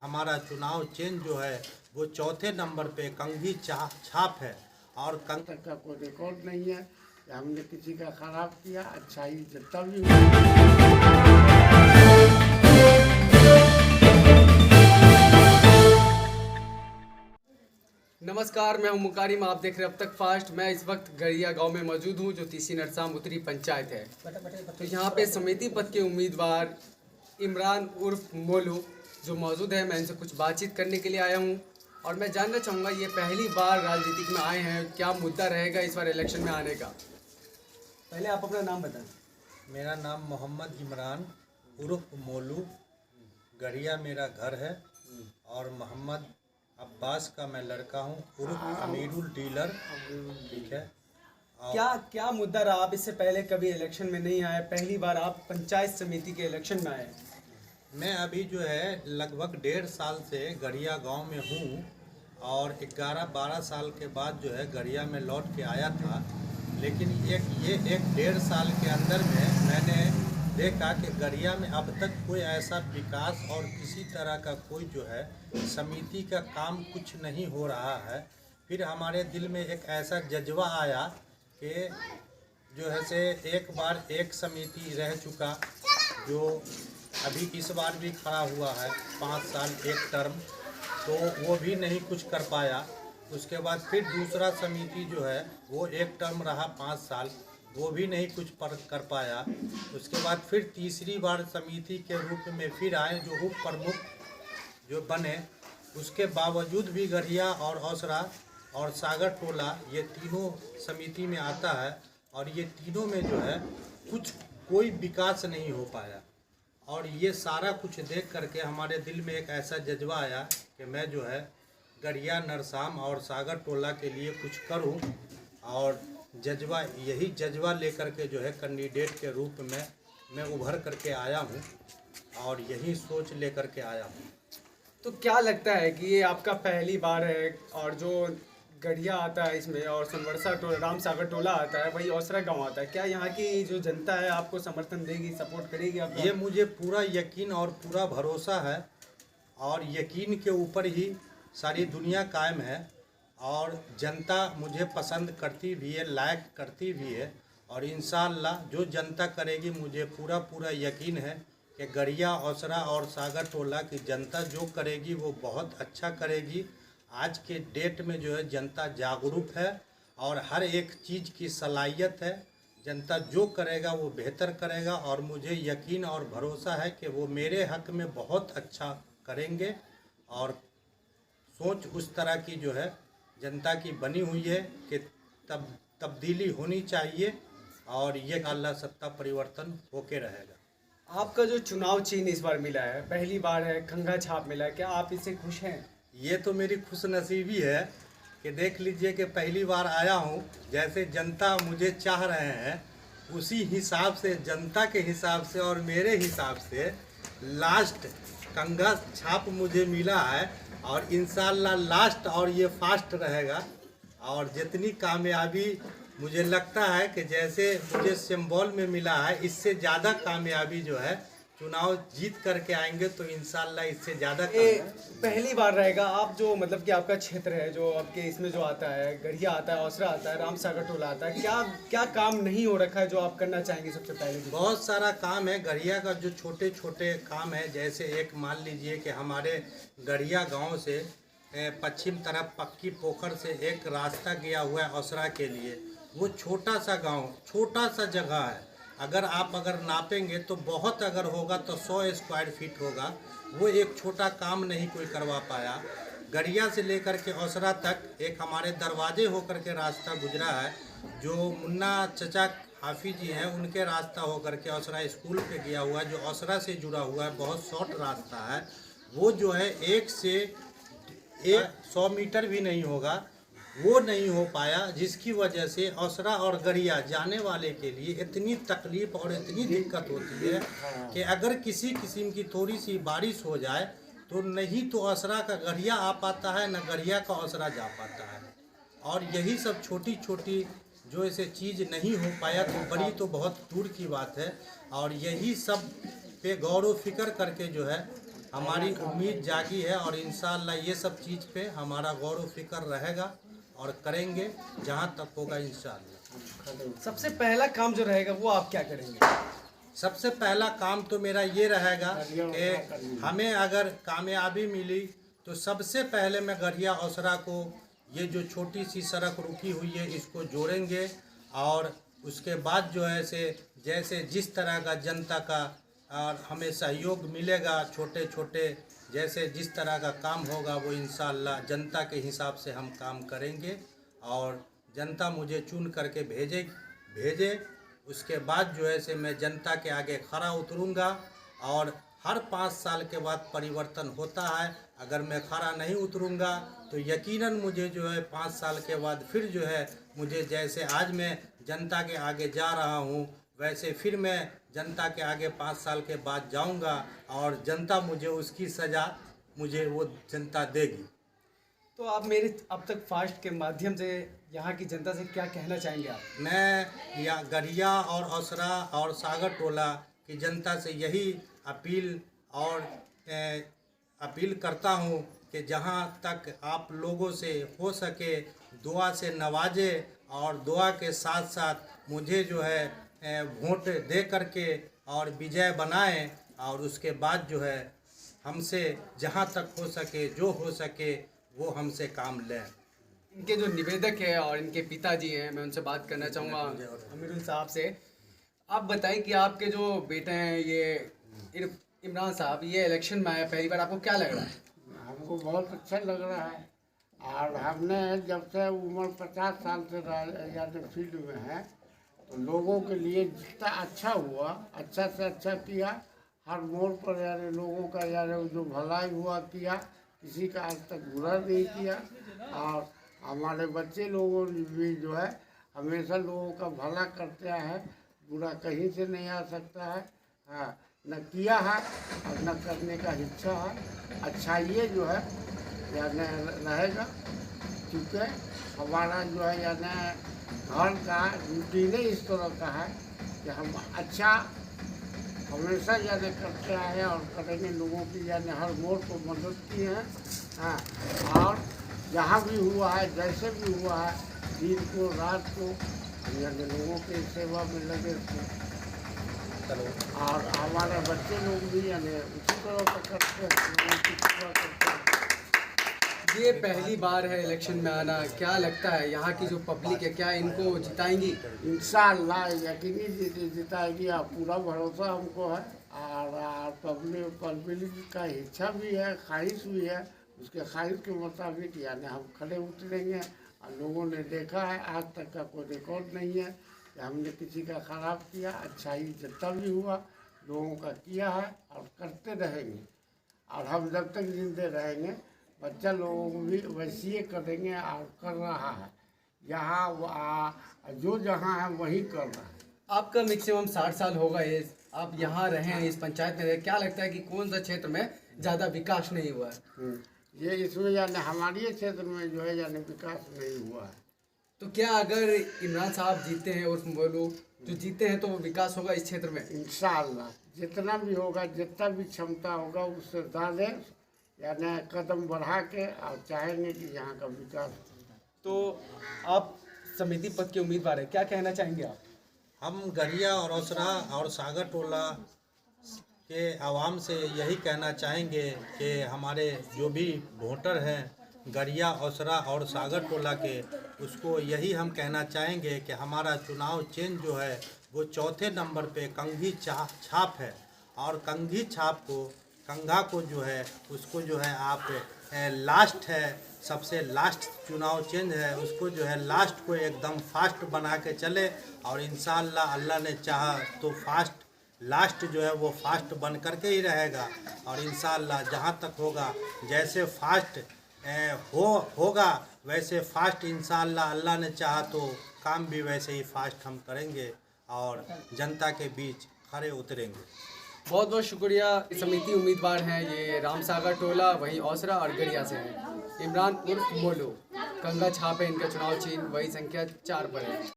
हमारा चुनाव चिन्ह जो है वो चौथे नंबर पे कंघी छाप है। और तक का कोई रिकॉर्ड नहीं है कि हमने किसी का खराब किया। अच्छाई जितना भी हुआ। नमस्कार, मैं हूं मुकारिम। आप देख रहे हैं अब तक फास्ट। मैं इस वक्त गड़िया गांव में मौजूद हूं जो तीसी नरसाम उत्तरी पंचायत है। तो यहां पे समिति पद के उम्मीदवार इमरान उर्फ मोलू जो मौजूद है, मैं इनसे कुछ बातचीत करने के लिए आया हूं और मैं जानना चाहूँगा ये पहली बार राजनीतिक में आए हैं, क्या मुद्दा रहेगा इस बार इलेक्शन में आने का। पहले आप अपना नाम बताएं। मेरा नाम मोहम्मद इमरान उर्फ मोलू, गढ़िया मेरा घर है और मोहम्मद अब्बास का मैं लड़का हूँ उर्फ अमीरुल डीलर। ठीक है। क्या मुद्दा रहा? आप इससे पहले कभी इलेक्शन में नहीं आए, पहली बार आप पंचायत समिति के इलेक्शन में आए। मैं अभी जो है लगभग 1.5 साल से गढ़िया गांव में हूँ और 11-12 साल के बाद जो है गढ़िया में लौट के आया था। लेकिन ये 1.5 साल के अंदर में मैंने देखा कि गढ़िया में अब तक कोई ऐसा विकास और किसी तरह का कोई जो है समिति का काम कुछ नहीं हो रहा है। फिर हमारे दिल में एक ऐसा जज्बा आया कि जो है से एक बार एक समिति रह चुका जो अभी इस बार भी खड़ा हुआ है 5 साल एक टर्म, तो वो भी नहीं कुछ कर पाया। उसके बाद फिर दूसरा समिति जो है वो एक टर्म रहा 5 साल, वो भी नहीं कुछ कर पाया। उसके बाद फिर तीसरी बार समिति के रूप में फिर आए जो उप प्रमुख जो बने। उसके बावजूद भी गढ़िया और औसरा और सागर टोला ये तीनों समिति में आता है और ये तीनों में जो है कोई विकास नहीं हो पाया। और ये सारा कुछ देख करके हमारे दिल में एक ऐसा जज्बा आया कि मैं जो है गढ़िया नरसाम और सागर टोला के लिए कुछ करूं और यही जज्बा लेकर के जो है कैंडिडेट के रूप में मैं उभर करके आया हूं और यही सोच लेकर के आया हूं। तो क्या लगता है कि ये आपका पहली बार है और जो गढ़िया आता है इसमें और सोनवर्षा टोला राम सागर टोला आता है, वही औसरा गांव आता है, क्या यहाँ की जो जनता है आपको समर्थन देगी, सपोर्ट करेगी आपको? ये मुझे पूरा यकीन और पूरा भरोसा है और यकीन के ऊपर ही सारी दुनिया कायम है और जनता मुझे पसंद करती भी है, लायक करती भी है। और इंशाअल्लाह जो जनता करेगी मुझे पूरा यकीन है कि गढ़िया औसरा और सागर टोला की जनता जो करेगी वो बहुत अच्छा करेगी। आज के डेट में जो है जनता जागरूक है और हर एक चीज़ की सलाहियत है। जनता जो करेगा वो बेहतर करेगा और मुझे यकीन और भरोसा है कि वो मेरे हक में बहुत अच्छा करेंगे। और सोच उस तरह की जो है जनता की बनी हुई है कि तब्दीली होनी चाहिए और ये अल्लाह सत्ता परिवर्तन होके रहेगा। आपका जो चुनाव चिन्ह इस बार मिला है, पहली बार है, खंगा छाप मिला है, क्या आप इससे खुश हैं? ये तो मेरी खुशनसीबी है कि देख लीजिए कि पहली बार आया हूँ। जैसे जनता मुझे चाह रहे हैं उसी हिसाब से, जनता के हिसाब से और मेरे हिसाब से लास्ट कंगा छाप मुझे मिला है और इंशाअल्लाह लास्ट और ये फास्ट रहेगा। और जितनी कामयाबी मुझे लगता है कि जैसे मुझे सिंबल में मिला है, इससे ज़्यादा कामयाबी जो है चुनाव जीत करके आएंगे तो इंशाअल्लाह इससे ज़्यादा पहली बार रहेगा। आप जो मतलब कि आपका क्षेत्र है जो आपके इसमें जो आता है, गढ़िया आता है, औसरा आता है, राम सागर टोला आता है, क्या काम नहीं हो रखा है जो आप करना चाहेंगे? सबसे पहले बहुत सारा काम है गढ़िया का, जो छोटे छोटे काम है। जैसे एक मान लीजिए कि हमारे गढ़िया गांव से पश्चिम तरफ पक्की पोखर से एक रास्ता गया हुआ है औसरा के लिए। वो छोटा सा गांव, छोटा सा जगह है, अगर नापेंगे तो बहुत अगर होगा तो 100 स्क्वायर फीट होगा। वो एक छोटा काम नहीं कोई करवा पाया। गढ़िया से लेकर के औसरा तक एक हमारे दरवाजे होकर के रास्ता गुजरा है, जो मुन्ना चचा हाफिज जी हैं उनके रास्ता होकर के औसरा स्कूल पे गया हुआ है, जो औसरा से जुड़ा हुआ है, बहुत शॉर्ट रास्ता है। वो जो है 1 से 100 मीटर भी नहीं होगा, वो नहीं हो पाया, जिसकी वजह से औसरा और गढ़िया जाने वाले के लिए इतनी तकलीफ और इतनी दिक्कत होती है कि अगर किसी किस्म की थोड़ी सी बारिश हो जाए तो नहीं तो औसरा का गढ़िया आ पाता है, न गढ़िया का औसरा जा पाता है। और यही सब छोटी छोटी जो ऐसे चीज़ नहीं हो पाया तो बड़ी तो बहुत दूर की बात है। और यही सब पे गौर व फिक्र करके जो है हमारी उम्मीद जागी है और इंशाअल्लाह ये सब चीज़ पे हमारा गौर व फिक्र रहेगा और करेंगे जहाँ तक होगा इंशाअल्लाह। सबसे पहला काम जो रहेगा वो आप क्या करेंगे? सबसे पहला काम तो मेरा ये रहेगा कि हमें अगर कामयाबी मिली तो सबसे पहले मैं गढ़िया औसरा को ये जो छोटी सी सड़क रुकी हुई है इसको जोड़ेंगे और उसके बाद जो है से जैसे जिस तरह का जनता का और हमें सहयोग मिलेगा, छोटे छोटे जैसे जिस तरह का काम होगा वो इंशाअल्लाह जनता के हिसाब से हम काम करेंगे और जनता मुझे चुन करके भेजे उसके बाद जो है से मैं जनता के आगे खड़ा उतरूँगा और हर 5 साल के बाद परिवर्तन होता है। अगर मैं खड़ा नहीं उतरूँगा तो यकीनन मुझे जो है 5 साल के बाद फिर जो है मुझे जैसे आज मैं जनता के आगे जा रहा हूँ वैसे फिर मैं जनता के आगे 5 साल के बाद जाऊँगा और जनता मुझे उसकी सज़ा मुझे वो जनता देगी। तो आप मेरे अब तक फास्ट के माध्यम से यहाँ की जनता से क्या कहना चाहेंगे आप? मैं या गढ़िया और औसरा और सागर टोला की जनता से यही अपील करता हूँ कि जहाँ तक आप लोगों से हो सके दुआ से नवाजे और दुआ के साथ साथ मुझे जो है वोट दे करके और विजय बनाएं और उसके बाद जो है हमसे जहाँ तक हो सके जो हो सके वो हमसे काम लें। इनके जो निवेदक है और इनके पिताजी हैं, मैं उनसे बात करना चाहूँगा अमीरुल साहब से। आप बताएं कि आपके जो बेटे हैं ये इमरान साहब, ये इलेक्शन में आए पहली बार, आपको क्या लग रहा है? हमको बहुत अच्छा लग रहा है और हमने जब से उम्र 50 साल से यानी फील्ड में है तो लोगों के लिए जितना अच्छा हुआ अच्छा से अच्छा किया। हर मोड़ पर यानी लोगों का यानी जो भलाई हुआ किया, किसी का आज तक बुरा नहीं किया और हमारे बच्चे लोगों भी जो है हमेशा लोगों का भला करते हैं, बुरा कहीं से नहीं आ सकता है। हाँ, न किया है और न करने का इच्छा है। अच्छा ये जो है यानी रहेगा क्योंकि हमारा जो है यानी घर का रूटीन इस तरह का है कि हम अच्छा हमेशा यानी करते आए हैं और करेंगे। लोगों की यानी हर मोड़ को मदद की है। हाँ, और जहाँ भी हुआ है जैसे भी हुआ है दिन को रात को यानी लोगों की सेवा में लगे थे और हमारे बच्चे लोग भी यानी उसी तरह का करते हैं, लोगों की सेवा करते हैं। ये पहली बार है इलेक्शन में आना, क्या लगता है यहाँ की जो पब्लिक है क्या इनको जिताएंगी? इंशाअल्लाह यकीनी जिताएगी, पूरा भरोसा हमको है और पब्लिक का इच्छा भी है, ख्वाहिश भी है। उसके ख्वाहिश के मुताबिक यानी हम खड़े उतरेंगे और लोगों ने देखा है आज तक का कोई रिकॉर्ड नहीं है कि हमने किसी का ख़राब किया। अच्छा ही जितना भी हुआ लोगों का किया है और करते रहेंगे और हम जब तक जिंदे रहेंगे बच्चा लोगों को भी वैसे करेंगे और कर रहा है। यहाँ जो जहाँ है वही कर रहा है। आपका मैक्सिमम 60 साल होगा ये, आप यहाँ रहे हैं, इस पंचायत में रहे, क्या लगता है कि कौन सा क्षेत्र में ज़्यादा विकास नहीं हुआ है? ये इसमें यानी हमारे क्षेत्र में जो है यानी विकास नहीं हुआ है। तो क्या अगर इमरान साहब जीते हैं और बोलो जो जीते हैं तो वो विकास होगा इस क्षेत्र में? इंशाअल्लाह जितना भी होगा, जितना भी क्षमता होगा उससे ज़्यादा यानी कदम बढ़ा के और चाहेंगे कि यहाँ का विकास। तो आप समिति पद के उम्मीदवार हैं, क्या कहना चाहेंगे आप? हम गढ़िया और औसरा और सागर टोला के आवाम से यही कहना चाहेंगे कि हमारे जो भी वोटर हैं गढ़िया औसरा और सागर टोला के, उसको यही हम कहना चाहेंगे कि हमारा चुनाव चिन्ह जो है वो 4थे नंबर पे कंघी छाप है और कंघी छाप को कंघा को जो है उसको जो है आप लास्ट है, सबसे लास्ट चुनाव चिन्ह है, उसको जो है लास्ट को एकदम फास्ट बना के चले और इंशाअल्लाह अल्लाह ने चाहा तो फास्ट लास्ट जो है वो फास्ट बन करके ही रहेगा और इंशाअल्लाह जहाँ तक होगा जैसे फास्ट होगा वैसे फास्ट इंशाअल्लाह अल्लाह ने चाहा तो काम भी वैसे ही फास्ट हम करेंगे और जनता के बीच खड़े उतरेंगे। बहुत बहुत शुक्रिया। समिति उम्मीदवार हैं ये रामसागर टोला, वहीं औसरा और गढ़िया से हैं। इमरान उर्फ मोलू, कंगा छाप है इनका चुनाव चिन्ह, वही संख्या 4 पर है।